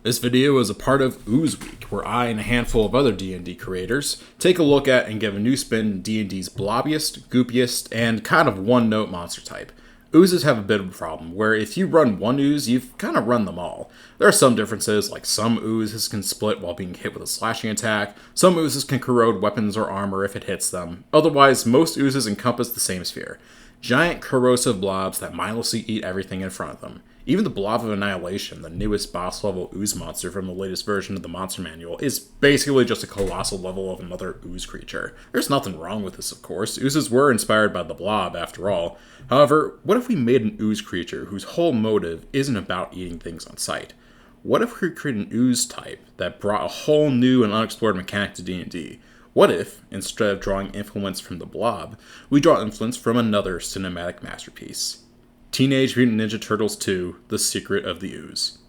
This video is a part of Ooze Week, where I and a handful of other D&D creators take a look at and give a new spin to D&D's blobbiest, goopiest, and kind of one-note monster type. Oozes have a bit of a problem, where if you run one ooze, you've kind of run them all. There are some differences, like some oozes can split while being hit with a slashing attack, some oozes can corrode weapons or armor if it hits them, otherwise most oozes encompass the same sphere. Giant corrosive blobs that mindlessly eat everything in front of them. Even the Blob of Annihilation, the newest boss-level ooze monster from the latest version of the Monster Manual, is basically just a colossal level of another ooze creature. There's nothing wrong with this, of course. Oozes were inspired by the Blob, after all. However, what if we made an ooze creature whose whole motive isn't about eating things on sight? What if we created an ooze type that brought a whole new and unexplored mechanic to D&D? What if, instead of drawing influence from the Blob, we draw influence from another cinematic masterpiece? Teenage Mutant Ninja Turtles 2, The Secret of the Ooze.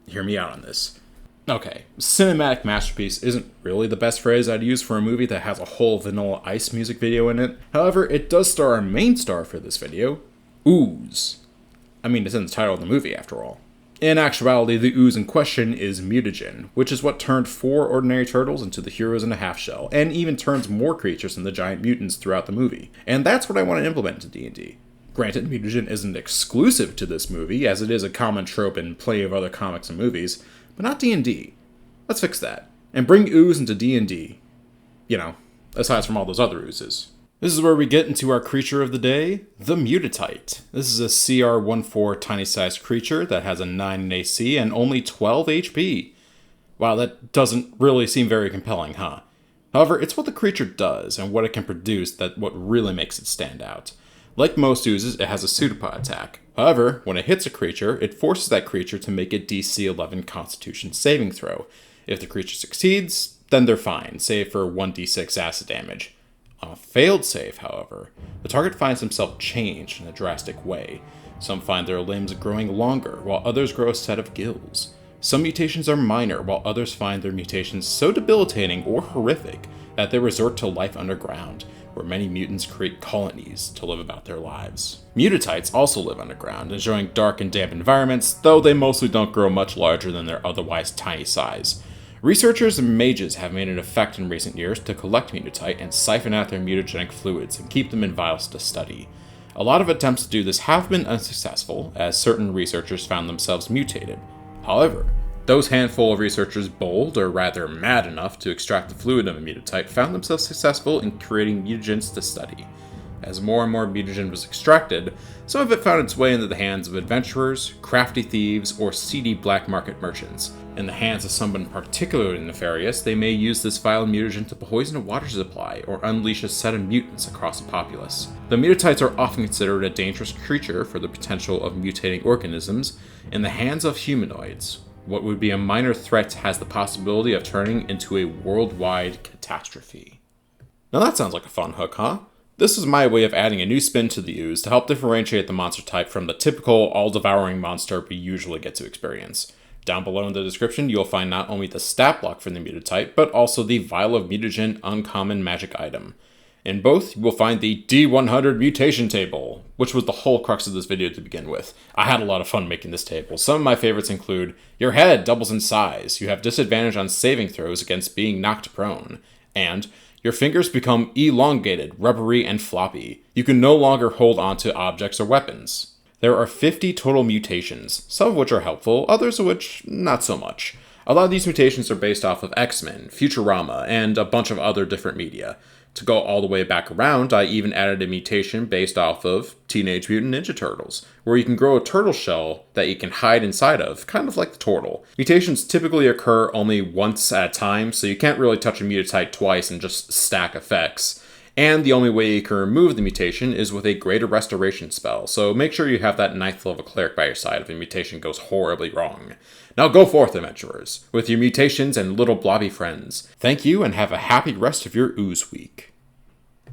Hear me out on this. Okay, cinematic masterpiece isn't really the best phrase I'd use for a movie that has a whole Vanilla Ice music video in it. However, it does star our main star for this video, Ooze. I mean, it's in the title of the movie, after all. In actuality, the ooze in question is Mutagen, which is what turned 4 ordinary turtles into the heroes in a half-shell, and even turns more creatures into giant mutants throughout the movie. And that's what I want to implement into D&D. Granted, Mutagen isn't exclusive to this movie, as it is a common trope in plenty of other comics and movies, but not D&D. Let's fix that, and bring Ooze into D&D. You know, aside from all those other oozes. This is where we get into our creature of the day, the Mutatite. This is a CR14 tiny-sized creature that has a 9 in AC and only 12 HP. Wow, that doesn't really seem very compelling, huh? However, it's what the creature does and what it can produce that what really makes it stand out. Like most oozes, it has a pseudopod attack. However, when it hits a creature, it forces that creature to make a DC 11 Constitution saving throw. If the creature succeeds, then they're fine, save for 1d6 acid damage. On a failed save, however, the target finds himself changed in a drastic way. Some find their limbs growing longer, while others grow a set of gills. Some mutations are minor, while others find their mutations so debilitating or horrific that they resort to life underground, where many mutants create colonies to live about their lives. Mutatites also live underground, enjoying dark and damp environments, though they mostly don't grow much larger than their otherwise tiny size. Researchers and mages have made an effect in recent years to collect Mutatite and siphon out their mutagenic fluids and keep them in vials to study. A lot of attempts to do this have been unsuccessful, as certain researchers found themselves mutated. However, those handful of researchers bold, or rather mad enough to extract the fluid of a mutatite found themselves successful in creating mutagens to study. As more and more mutagen was extracted, some of it found its way into the hands of adventurers, crafty thieves, or seedy black market merchants. In the hands of someone particularly nefarious, they may use this vile mutagen to poison a water supply or unleash a set of mutants across a populace. The mutatites are often considered a dangerous creature for the potential of mutating organisms in the hands of humanoids. What would be a minor threat has the possibility of turning into a worldwide catastrophe. Now that sounds like a fun hook, huh? This is my way of adding a new spin to the ooze to help differentiate the monster type from the typical all-devouring monster we usually get to experience. Down below in the description, you'll find not only the stat block for the Mutatite, but also the Vial of Mutagen uncommon magic item. In both, you will find the D100 mutation table, which was the whole crux of this video to begin with. I had a lot of fun making this table. Some of my favorites include, your head doubles in size, you have disadvantage on saving throws against being knocked prone, and your fingers become elongated, rubbery, and floppy. You can no longer hold onto objects or weapons. There are 50 total mutations, some of which are helpful, others of which not so much. A lot of these mutations are based off of X-Men, Futurama, and a bunch of other different media. To go all the way back around, I even added a mutation based off of Teenage Mutant Ninja Turtles, where you can grow a turtle shell that you can hide inside of, kind of like the turtle. Mutations typically occur only once at a time, so you can't really touch a mutatite twice and just stack effects. And the only way you can remove the mutation is with a greater restoration spell, so make sure you have that 9th level cleric by your side if a mutation goes horribly wrong. Now go forth, adventurers, with your mutations and little blobby friends. Thank you and have a happy rest of your ooze week.